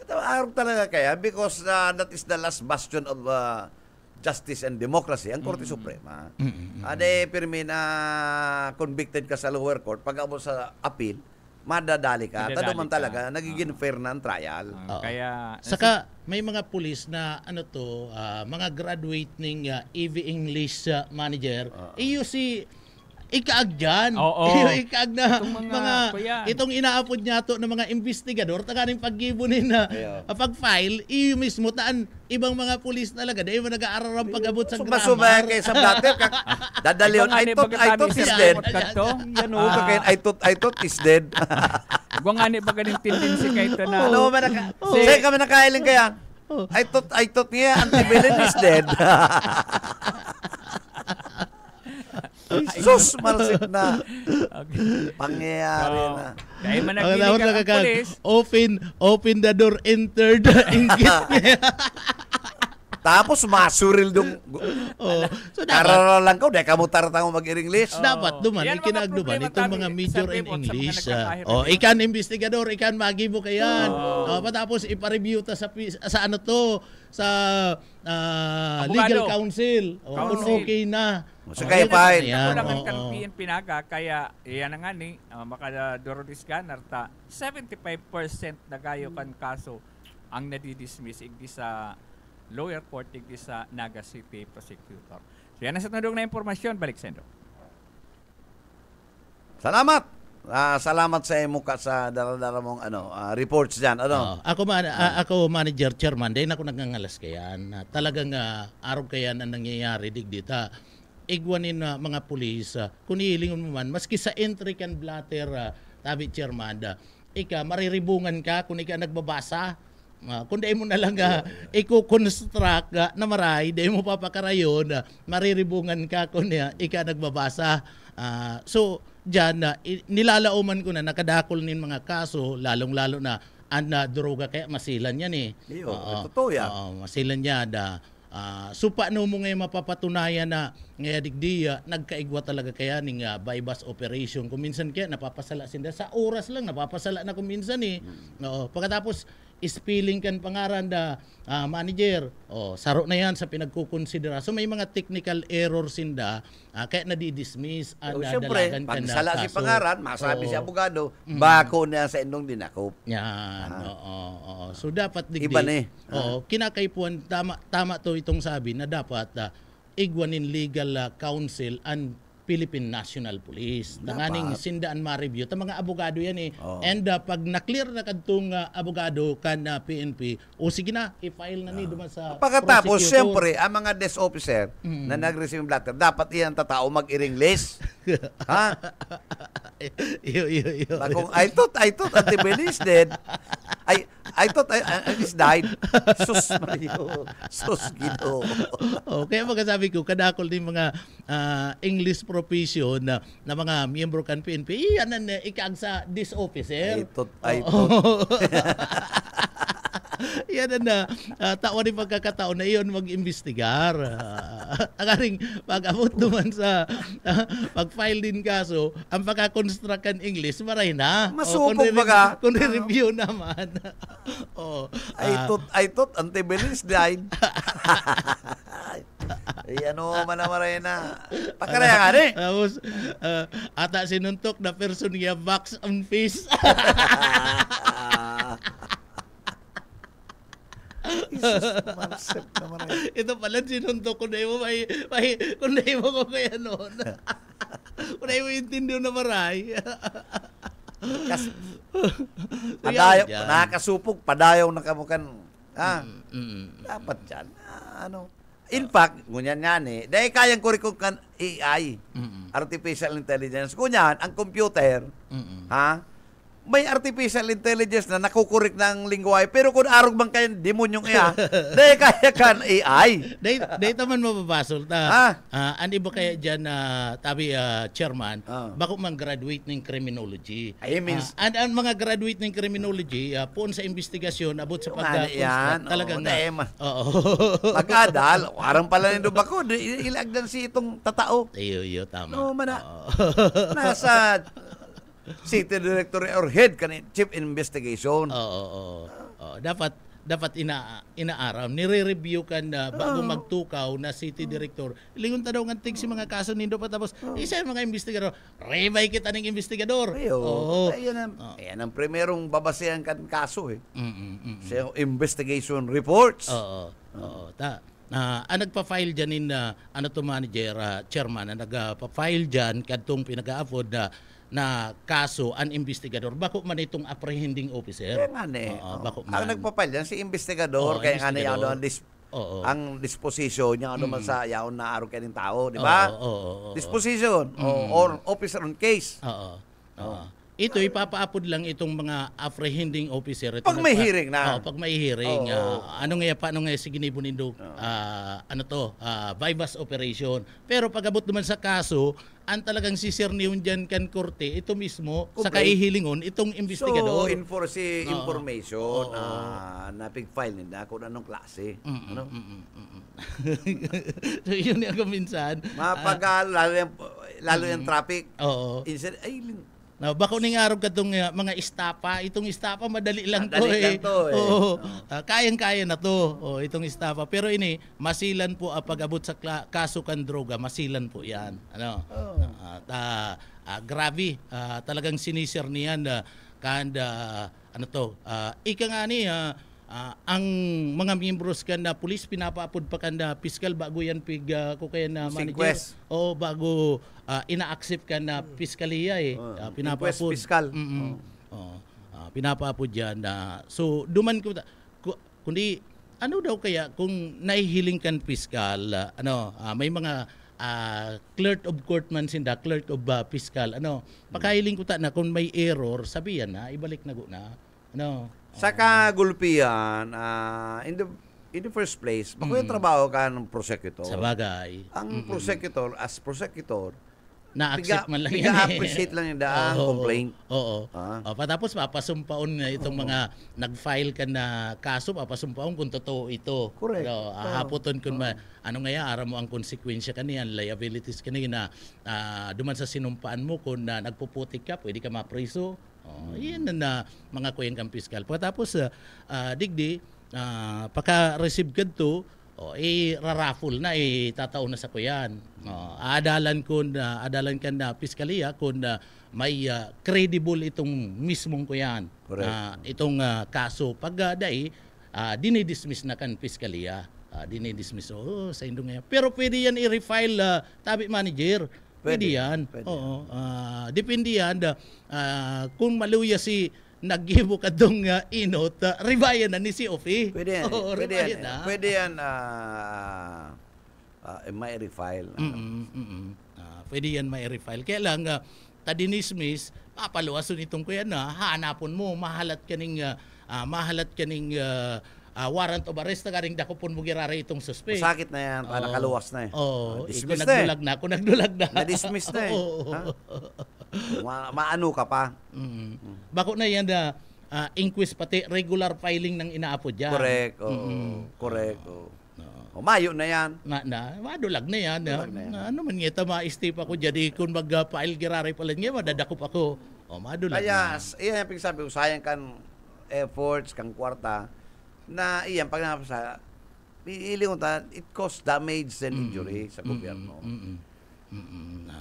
Araw talaga kaya because that is the last bastion of justice and democracy, ang Korte Suprema. Ade pirmi na convicted ka sa lower court, pag abot sa appeal, madadali ka. Madadali Tado man ka. talaga, nagiging fair na ang trial. Kaya Saka may mga pulis na mga graduate ning EV English manager. Iyo si ikaag dyan. Oo. Iyo ikaag na Itong mga kuya. itong inaapod niya to ng mga investigador taganing paggibunin na pag-file iyo mismo taan ibang mga pulis talaga dahil mo nag-aaral ang pag-abot sa Sumasubay grammar. kay sa dati, dadalion, I thought is dead. Yan o, I thought is dead. Gwa nga ni ba ganing tendency kay ito na. Ano ba Say kami nakailing kaya? I thought nga, Antibelen is dead. Sus, malsik na. Pangyayari na. Dahil man Ang naglinig ang pulis. open the door, entered. Inggit. Tapos masuril dong. So dapat, Karara lang ko, dahil kamutar tango mag-English. dapat duman, Yan mga ikinagduman problema itong tabi, mga Sir major in Pepot, sa mga English. nagkakahirap. Ikan investigador, ikan magibo kayan. Patapos ipa-review ta sa ano to, sa legal counsel. Kung okay na. So kaya fine. Kulangan kang PNP naga, kaya iyan na nga ni, makadoronis scanner ta, 75% na gayo kan kaso ang nadidismiss igdi sa lower court igdi sa Naga City Prosecutor. So yan ang sa tundong na impormasyon, balik sendo. Salamat. Salamat sa muka sa dara-dara mong reports diyan. Ako manager chairman, dahil ako nagngangalas kayan. Talagang araw kayan ang nangyayari digdita. Igwanin na mga pulis, kung ihilingon mo man, maski sa entry can blatter, tabi chairman, ika, mariribungan ka kung ika nagbabasa. Kung dahil mo na lang i-construct na maray, dahil mo papakarayon, mariribungan ka kung ika nagbabasa. So, dyan, nilalauman ko na nakadakol nin mga kaso, lalong-lalo na droga, kaya masilan yan eh. Totoo yan. Masilan yan. So paano mo ngayon mapapatunayan na ngayon digdiya nagkaigwa talaga kaya ning bypass operation kung minsan kaya napapasala sinda sa oras lang napapasala na kung minsan eh. Pagkatapos spelling kan pangaran da manager. Saro na yan sa pinagkukonsidera. So may mga technical errors sinda kaya na-dismiss Siyempre, dalagan pag kan na sala si kaso. pangaran, masabi Oo. si abogado, bako na sa indong dinakop. Yan. Oo. So dapat digdi. Iba ni. Kinakaipuan tama to itong sabi na dapat igwanin legal counsel and Philippine National Police. Nanganing sindaan ma-review ta mga abogado yan eh. And pag na-clear na kadtong abogado kan PNP, sige na, i-file na ni duman sa Pagkatapos, prosecutor. siyempre, ang mga desk officer na nag-receive ng blatter, dapat iyan tatao mag-English. Ha? Iyo. Kung I thought Antibelis dead. I thought Antibelis died. Sus Mario. Sus Gito. Kaya magkasabi ko, kadakol din mga English profession na mga miyembro kan PNP, yan na ikaag sa this officer. I thought. Yan na taon ni pagkakataon na iyon mag-imbestigar. Ang aring pag-abot duman sa pag-file din kaso, ang pagka-construct kan English, maray na. Masupog ba ka? Kung review naman. I thought Antibelis died. Ano man na maray na. Pakaraya nga ni. Tapos, ata sinuntok na person niya box on face. Ito pala sinuntok ko na mo kung na mo ko kaya noon. Kung na mo intindiw na maray. Padayaw, nakakasupog, padayaw na kamukan. Dapat dyan. In fact, ngunyan yan eh, dahil kayang kurikog kan AI, Artificial Intelligence. Ngunyan, ang computer, may artificial intelligence na nakukurik ng lingwahe, pero kung arog bang kayo demonyong iya, dahil kaya kan AI. Dahil taman mababasol ta. Ano ba kaya dyan, tabi chairman, bako man graduate ng criminology. I mean, ang mga graduate ng criminology, poon sa investigasyon, abot sa yan, talagang pag-adal, arang pala nindo bako, ilagdan si itong tatao. Iyo, tama. No, nasa City Director or Head Chief Investigation. Dapat inaaraw, nire-review kan bago magtukaw na City Director. Ilingon ta daw ngantig si mga kaso nindo pa tapos isa yung mga investigador. Rebay kita ng investigador. Ayan ang primerong babasehan kan kaso eh. Sa investigation reports. Ang nagpa-file dyan manager, chairman, ang nagpa-file dyan kadtong pinag-a-afford na kaso ang investigador bako man itong apprehending officer. Kaya nga ang nagpapile yan si investigador kaya nga niya ang disposition niya man sa yaon na araw kaning tao, di ba? Disposition or officer on case. Ito ipapaapod lang itong mga apprehending officer pag may hearing na. Pag may hearing, ano nga sige ni Bunindo, bypass operation. Pero pag abot naman sa kaso, ang talagang sisirniyon dyan kan korte, ito mismo, sa kaihilingon, itong investigador. So, enforce information na pig-file nila kung anong klase. So, yun yung minsan. Mapagal, lalo yung traffic. Instead, bako ning araw katong mga istapa, itong istapa madali lang to eh. Kayang-kaya na to itong istapa. Pero ini masilan po pag-abot sa kaso kan droga, masilan po 'yan. Grabe, talagang sinisir niyan ika nga ni ang mga miyembros kan na pulis pinapaapod pa kan na piskal bago yan ko kaya na manager bago ina-accept kan na piskaliya pinapaapod piskal pinapaapod yan so duman ko kundi ano daw kaya kung nahihiling kan piskal may mga clerk of court man sinda clerk of fiscal pakahiling ko ta na kung may error sabihan na ibalik na go na sa kagulpian, in the first place, bako yung trabaho ka ng prosecutor. Sa bagay. Ang prosecutor, as prosecutor, na-accept man lang yan appreciate lang yung daan, complaint. Patapos papasumpaon na itong mga nag-file ka na kaso, papasumpaon kung totoo ito. Correct. Hapoton kung ano nga ara mo ang konsekwensya kaniyan, liabilities kanina duman sa sinumpaan mo kung nagpuputik ka, pwede ka mapriso. Iyan na mga kuyang kang piskal. Pagkatapos, digdi, pagka-receive ka to, raraffle na, tataon na sa kuyan. Adalan ka na piskaliya kung may credible itong mismong kuyan. Itong kaso. Pag dinidismiss na kan piskaliya. Dinidismiss. Sa indong ngayon. Pero pwede yan i-refile, tabi manager. Pwede yan. Oo. Depende yan. Kung maluya si nag-gibo ka dong inot, rebayan na ni si Ofi. Pwede yan. Pwede yan. Pwede yan may refile. Pwede yan may refile. Kaya lang, tadinismis, papaluwason itong kuya na, hanapon mo, mahalat kaning warrant of arrest na karing dakopon mo girara itong suspect. Sakit na yan, nakaluwas na eh. Dismiss na eh. Nagdulag na. Na-dismiss na eh. Maano ka pa. Bako na yan na inquest pati regular filing ng inaapo dyan. Correct. Correct. Mayo na yan. Madulag na yan. Ano man nga, ma-step ako dyan. Kung mag-file girara pala nga, madadakop ako. Madulag na. Kaya, iyan yung sabi ko, sayang kan efforts, kang kwarta, na iyan, pag napasa, it caused damage and injury sa gobyerno.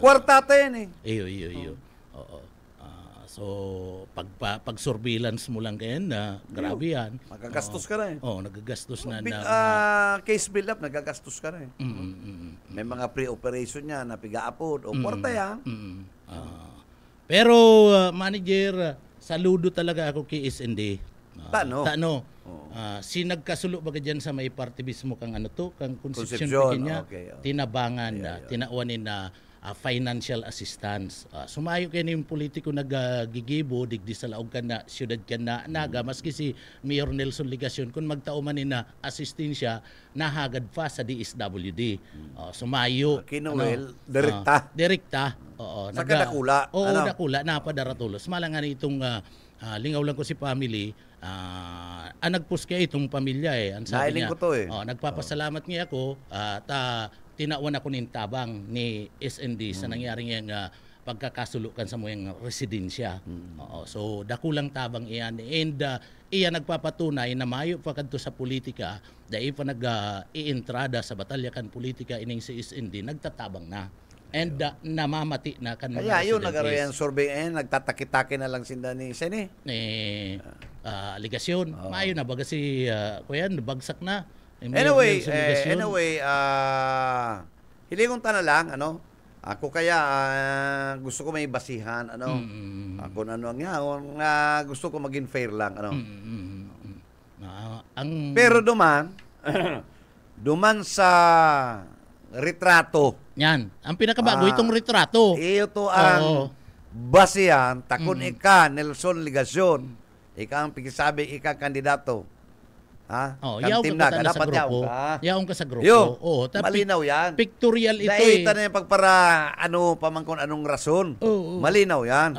Kwarta yan eh. Iyo. Oo. So, pag surveillance mo lang kayan na, grabe yan. Magagastos ka na eh. Nagagastos na. Case build-up, nagagastos ka na eh. May mga pre-operation niya na piga-apod. Kwarta yan. Pero, manager, saludo talaga ako kay SND. Tano. Sinagkasulo baga dyan sa may partibismo kang kang Concepcion niya, tinabangan, tinauanin na financial assistance. Sumayo kayo yung politiko nagagigibo, digdi sa laog ka na, siyudad ka na, naga, maski si Mayor Nelson Ligacion, kung magtaumanin na asistensya, nahagad pa sa DSWD. Sumayo. Kinuwel, direkta. Sa kadakula. Dakula, napadaratulos. Malangan itong lingaw lang ko si family, nagpost kaya itong pamilya ang sabi niya. Ko to eh. Nagpapasalamat niya ako, tinauan ako ng tabang ni SND sa nangyaring yung pagkakasulukan sa muyang residensya. So, dakulang tabang iyan. And iyan nagpapatunay na mayo pa kadto sa politika, dahil pa nag-ientrada sa batalyakan politika ining si SND, nagtatabang na. And namamati na kan mga kaya yun, nag-arayan survey nagtatakit-taki na lang sinda ni Seni. Ligasyon. Maayo na baga si kuyan, bagsak na. Anyway, hilingon ta na lang, ako kaya gusto ko may basihan, ako gusto ko maging fair lang, Pero duman sa retrato. Yan. Ang pinakabago itong retrato. Ito ang basihan, takon ika, Nelson Ligacion, ika ang pikisabi, ika kandidato. Yaong ka dapat grupo. Yaong ka sa grupo. Malinaw yan. Pictorial ito Daita na yung pagpara, pamangkon anong rason. Malinaw yan.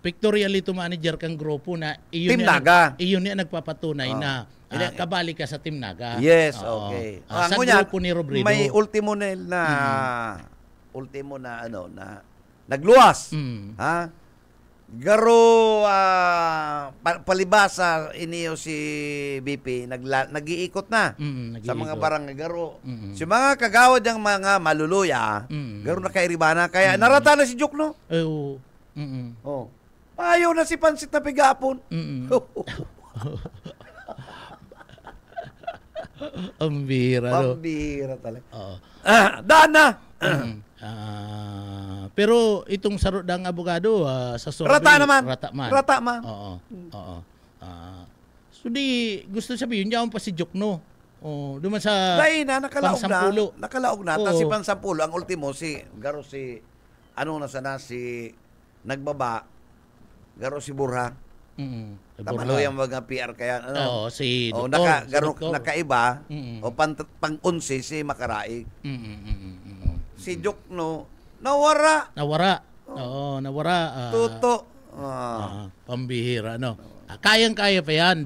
Pictorial ito, manager kang grupo na Team Naga. Iyon niya nagpapatunay na kabali ka sa Team Naga. Yes, okay. Sa grupo ni Robredo. May ultimo na nagluwas. Garo palibasa iniyo si BP nag-iikot na sa mga barangay garo. Si mga kagawad yang mga maluluya, garo na kairibana kaya narata na si Jukno. Ayaw na si Pansit na pigapon. Ang bira. Pambira talaga. Dana. Pero itong sarudang abogado sa survey, Rata man. Oo. So di gusto sabihin niya pa si Jokno. Duman sa nakalaog na ta si Pansampulo ang ultimo si garo si si nagbaba garo si Burha. Tamalo yung mga PR kaya si nakaiba o pang-11 si Makaraig. Si Jokno nawara. Tuto. Pambihira kayang-kaya pa yan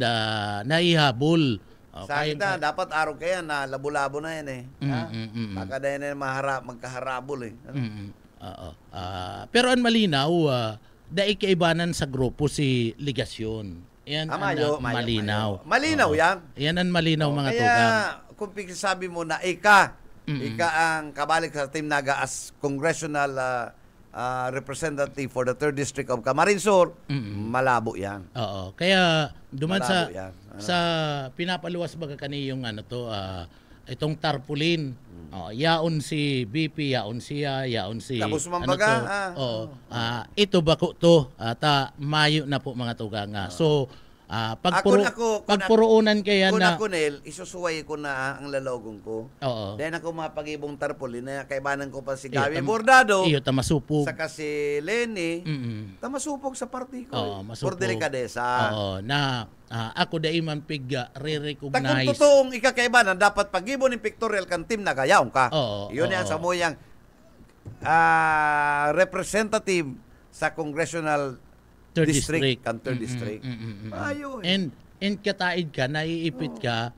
naihabol. Sa kita dapat araw kaya na labo-labo na yan eh. Baka dahil na magkaharabol eh. Pero ang malinaw dai kaibanan sa grupo si ligasyon. Yan ang malinaw. Malinaw Oo. yan. Yan ang malinaw mga Kaya, tugang. kung sabi mo na ika ang kabalik sa Team Naga as congressional representative for the 3rd District of Camarines Sur, malabo yan. Oo. Kaya duman Malabo yan. sa pinapaluwas baga kani yung itong tarpaulin. Yaon si BP, yaon siya, yaon si Tapos mambaga, ito bako to mayo na po mga tugang. So pagpuruunan kaya kung na ako, Nel, isusuway ko na ang lalogong ko. Oo. Dahil ako mapag-ibong tarpaulin na kaibanan ko pa si Iyo, Gabi Bordado. Iyo tamasupog. Saka si Lenny. Tamasupog sa party ko. For delikadesa. Oo, na ako dai man pig Kung re-recognize. totoong ikakaibanan, dapat pag-ibon ng pictorial kan team na gayaong ka. Oo, Yun yan oo. sa mo yung representative sa congressional Third district. district. Kan third district. Ayun. And kataid ka, naiipit ka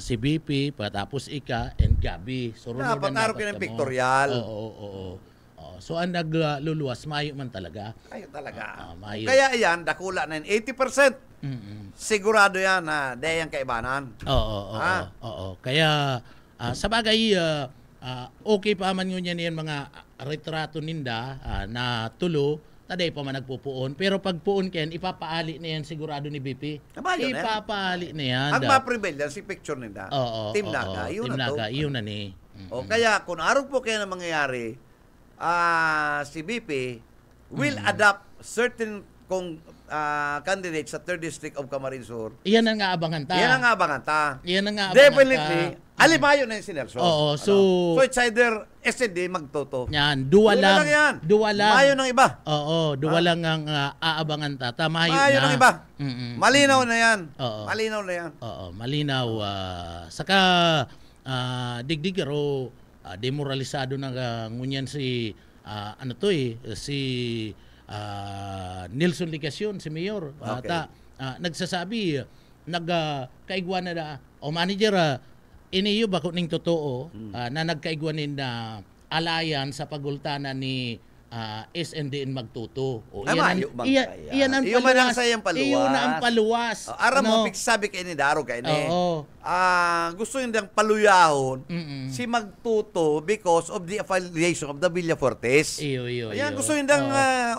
si BP, patapos ika, and Gabi. So, Dapat araw ka ng pictorial. Oo. So, ang nagluluwas, mayo man talaga. Ayun talaga. Mayo. Kaya yan, dakula na yun. 80%. Sigurado yan na dahil yung kaibanan. Oo. Kaya, sa bagay, okay pa man yun yan mga retrato ninda na tulo, taday pa man nagpupuon. Pero pag puon ken, ipapaali na yan sigurado ni BP. Nabayo na yan. Ipapaali na yan. Ang ma-prevail yan, si picture nila. Team Naga, yun Team na to. Naga, yun na ni. O kaya, kung araw po kaya na mangyayari, si BP will adopt certain candidates sa 3rd District of Camarines Sur. Iyan ang aabangan ta. Yan ang abangan ta. Iyan ang aabangan Definitely, alimayo na yung si Nelson. Oo, so it's either SND magtoto. yan, duwa lang yan. Duwa lang. Mayo ng iba. Oo, duwa lang ang aabangan ta. Tamayo Mayo na. ng iba. Malinaw na yan. Oo. Malinaw na yan. Oo, malinaw. Saka digdig ro demoralisado na ngunyan si si Nelson Ligasyon, si Mayor. Okay. Nagsasabi, nagkaigwan na manager, iniyo ba kuning totoo na nagkaigwanin na alayan sa pagultanan ni SNDN magtuto. Mayo bang kaya? Iyan ang Iyo man ang paluwas. sayang paluwas. Iyon na ang paluwas. Ara mo, sabi kayo ni Daro kayo ni. Oo. Gusto yung dang paluyahon si magtuto because of the affiliation of the Villafortes. Iyo. Ayan, gusto yung dang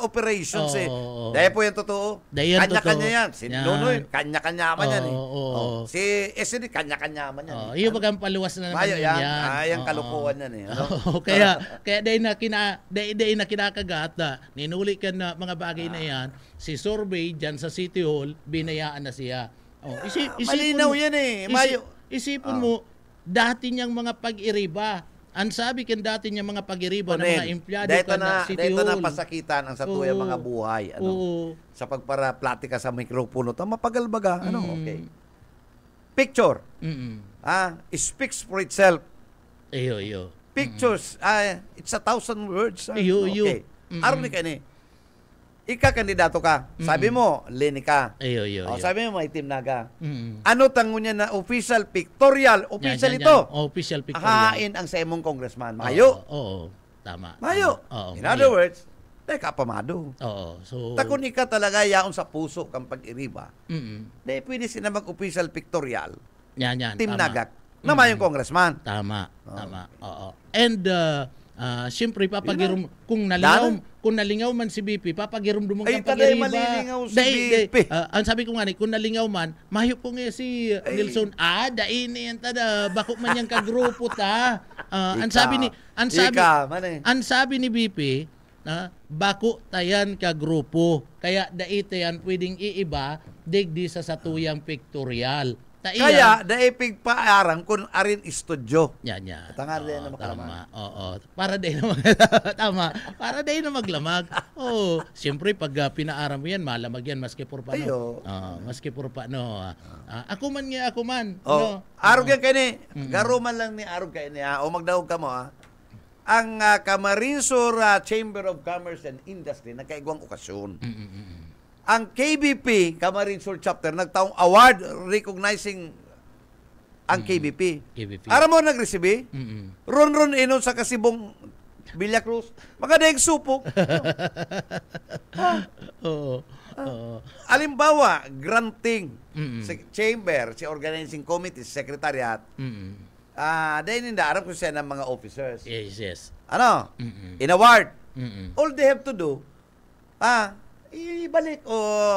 operations eh. Oo. Dahil po yung totoo. Dahil yan Kanya-kanya totoo. yan. Si Yan. Nonoy, kanya-kanya man yan eh. Oo. Si SND, kanya-kanya man yan. Iyo bagang paluwas na naman Mayo yan. yan. Yung kalukuhan yan eh. Ano? Oo, kaya dahil na kinakagat na ninuli ka na mga bagay na yan, si Survey dyan sa City Hall, binayaan na siya. Malinaw yan eh. Mayo. Isipin mo, dati niyang mga pag-iriba. Ang sabi kan dati niyang mga pag-iriba ng mga empleyado ka City Dito Hall. na pasakitan ang satuyang mga buhay. Sa pagpara-platika sa mikropono. Mapagalbaga. Okay. Picture. Speaks for itself. Iyo. Pictures. It's 1,000 words. Iyo. Okay. Aron ni kani. Ika-kandidato ka. Sabi mo, Lenny ka. Iyo. Sabi mo, may Team Naga. Ano tango niya na official pictorial? Official Yan. ito. Official pictorial. Hain ang sa imong congressman. Mayo. Oo. Tama. Mayo. Oo, In other words, teka pamado. Oo. So, Takon ika talaga yaon sa puso kang pag-iriba. mm Dahil pwede sila mag-official pictorial. Yan. Team tama. Nagak. Na mayong congressman. Tama. Oo. And siyempre papagirom kung nalingaw man si BP, papagirom dumong Ay, kang tagay pagiriba. malilingaw si BP. Ang sabi ko nga ni, kung nalingaw man, mahiyo po nga si Nelson, dain yan tada, bako man yang kagrupo ta. Ang sabi ni BP, bako tayan kagrupo. Kaya daite yan pwedeng iiba digdi sa satuyang pictorial. Kaya daipig paarang kung arin studio. Yan. Tangal din na Tama. Oo. Para din na tama. Para din na maglamag. Oo. Siyempre pag pinaaram mo yan, malamag yan maski por pa no. Maski por pa no. Ako man. No. Arog yan kani. Garuman lang ni arog kani o magdaog ka mo Ang Camarines Sur Chamber of Commerce and Industry nagkaigwang okasyon. Ang KBP, Camarines Sur Chapter, nagtaong award recognizing ang KBP. Aram mo nag-receive? Ron inon sa kasibong Villa Cruz. Mga daig supok. Oo. Oo. Alimbawa, granting Mm-mm. si chamber, si organizing committee, si secretariat, Mm-mm. dahil hindi aram ko siya ng mga officers. Yes, yes. Ano? Mm-mm. In-award. Mm-mm. All they have to do, ibalik. O,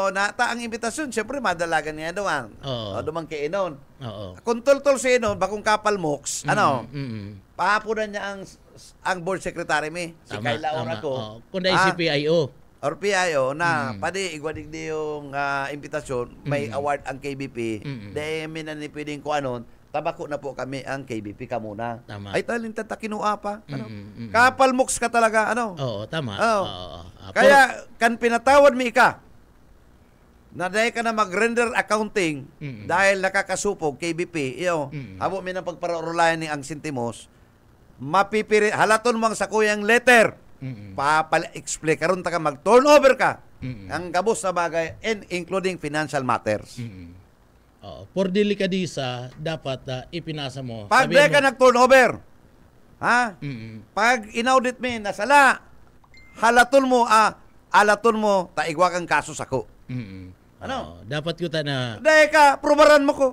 nata ang imbitasyon, siyempre, madalagan niya doon. Oo. O, dumang kay Inon. Oo. Kung tol-tol si Inon, bakong kapal moks, ano, Mm-mm. pahapunan niya ang board secretary mi, si Tama, Kayla tama. Oraco. Oo. Kung dahil si PIO. Or PIO na pwede igwadig di yung imbitasyon, may Mm. award ang KBP, Mm. dahil minani pwedeng ko anon, tabako na po kami ang KBP ka muna. Tama. Ay talin kinua pa. Ano? Mm. Kapal moks ka talaga, ano? Oo, tama. Oo. Oo. Kaya, kan pinatawad mi ka, na dahil ka na mag-render accounting, Mm. dahil nakakasupog, KBP, iyo, abo mi ng pagpararulayan ni ang sentimos, mapipiri, halaton mo ang sakuyang letter, explain karon ta ka mag-turnover ka, ang gabos na bagay, and including financial matters. Oo. For delikadisa, dapat ipinasa mo. Pag Sabihin di ka mo- nag-turnover, Mm-mm. pag inaudit mi, nasala, halaton mo, taigwa kang kaso sako. Mm-mm. Ano? Oo. Dapat ko ta na Dahil ka, probaran mo ko.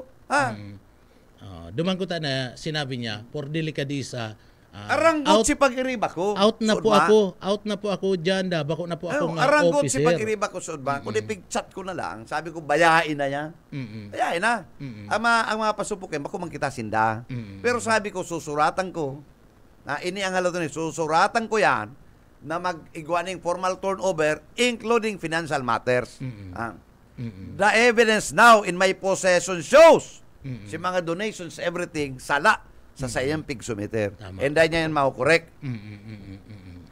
dumang ko ta na sinabi niya for delikadisa. Aranggot si pag-iriba ko. Out na po Sudma. ako. Out na po ako diyan da. Bako na po ako ng Aranggot si officer. pag-iriba ko sa udbang. Kung ipig-chat ko na lang, sabi ko, bayain na niya. Mm-mm. Bayain na. Mm-mm. Ang mga pasupukin, bako man kita sinda. Mm-mm. Pero sabi ko, susuratan ko, na ini ang halato ni, susuratan ko yan, na mag-igwaning formal turnover, including financial matters. Mm-mm. Mm-mm. The evidence now in my possession shows, Mm-mm. si mga donations, everything, sala sa sayang pig-sumiter. Tama. And dahil niya yan maukorek.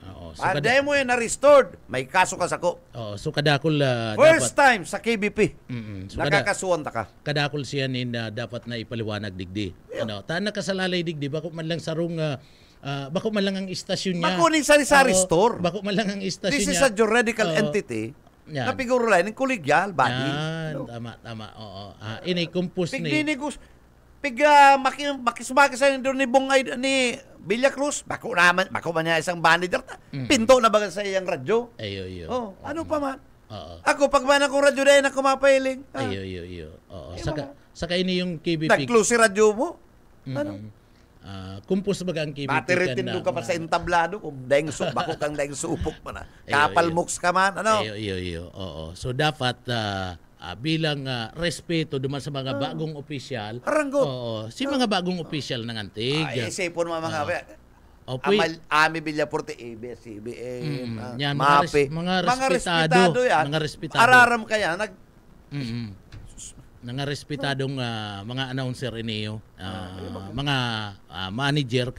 Oo. So Pag kada, dahil mo yan na-restored, may kaso ka sako. so kadakol First dapat time sa KBP, so nakakasuwan ta ka. kadakol siya ni na dapat na ipaliwanag digdi. Ano, ta nakasalalay digdi bako man lang sarong bako man lang ang istasyon niya. Bako ni sari-sari Oo, store. Bako man lang ang istasyon This is niya. a juridical Oo. entity Yan. na figuro lang ng kolegyal body. Yan, tama. Oo. Ini compose ni. Pigdinigos, makisumaki sa doon ni Bungay ni Villa Cruz, bako man niya isang manager, pinto na ba sa iyang radyo? Ayo. Oh, ano pa man? Oo. Ako, pag man akong radyo dahil ako mapailing, Ayo. Oo. Saka ini yung KBP. nag-close si radyo mo. Ano? Compose baga ang KBP. Battery tindo ka pa sa entablado, kung bako kang daing supok pa na. Kapal moks ka man, ano? Ayo. Oo. So dapat bilang respeto duman sa mga bagong opisyal. Aranggot. Oo. Si mga bagong opisyal ng antig. Ay, isipon mo mga Ami Villaporte, ABS-CBN, Yan, MAPE. mga respetado yan. mga respetado. Araram kaya, Mga respetadong mga announcer iniyo, mga manager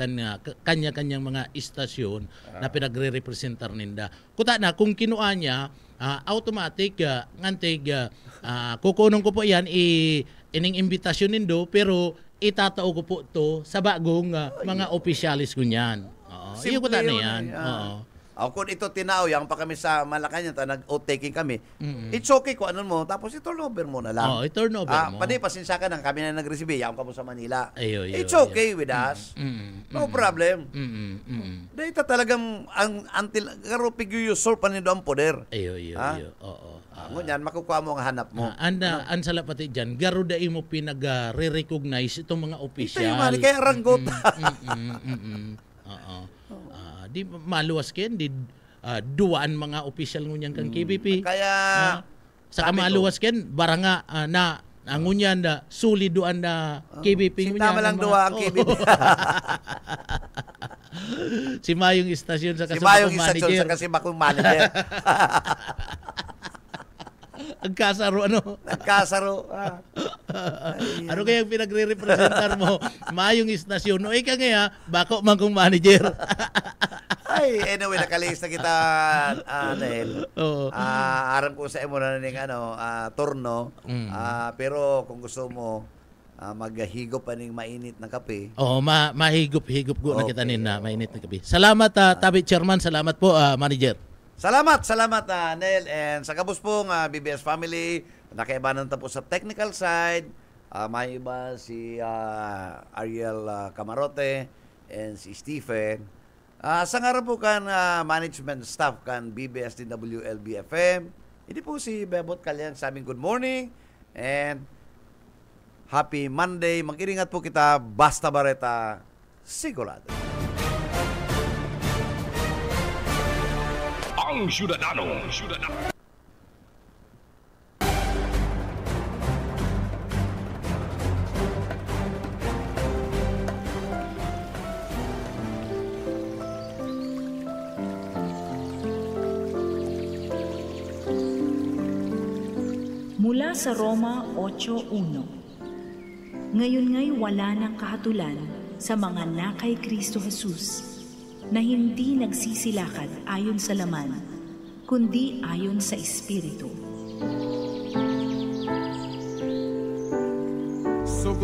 kanya-kanyang mga istasyon na pinagre-representar ninda. Kuta na kung kinuha niya automatic ngantig kukunong ko po yan ining imbitasyon nindo pero itatao ko po to sa bagong mga opisyalis ko niyan. Oo. Iyo kuta na yan. Oo. Kung ito tinawang pa kami sa Malacanang, nag-outtaking kami, it's okay kung ano mo, tapos i-turnover mo na lang. Oo, i-turnover mo. Pwede, pasensya ka nang kami na nag-receive, yaw ka mo sa Manila. Ayo. It's okay with us. No problem. Dahil talagang, until, karo pig-usol pa nido ang poder. Ayo. Oo. Ngunyan, makukuha mo ang hanap mo. Ang salapati dyan, garuda mo pinag-re-recognize itong mga Ito opisyal. yung mali, kaya ranggot. Oo. Di maluwas ken di duwaan mga opisyal ngunyan kang KBP. Kaya, Saka sabi ko, maluwas ken baranga na ngunyan na suli duan na KBP Sintama lang duwa ang KBP. Si Mayong istasyon sa Si kasama Mayong kong istasyon manager. sa kasibakong manager. Ang kasaro ano? Nagkasaro. Ano kaya ang pinagre-representar mo? Mayong istasyon. No, ika nga, bako man kong manager. Ay, anyway, nakalis na kita, Nel. Oo. Aram ko sa imo na ning turno. Pero kung gusto mo, maghigop pa ning mainit na kape. Oo, mahigop-higop ko na kita Okay, na mainit na gabi. Salamat, Tabi Chairman. Salamat po, Manager. Salamat, Nel. And sa kabus pong BBS family, nakaibanan po sa technical side. May iba si Ariel Camarote and si Stephen. Sa nga po kan management staff kan BBSDW LBFM, hindi po si Bebot Kalyan sa aming good morning and happy Monday. Mag-iringat po kita, basta bareta, sigurado. Ang Syudadano. Mula sa Roma 8:1. Ngayon nga'y wala ng kahatulan sa mga nakay Kristo Jesus, na hindi nagsisilakad ayon sa laman, kundi ayon sa Espiritu. So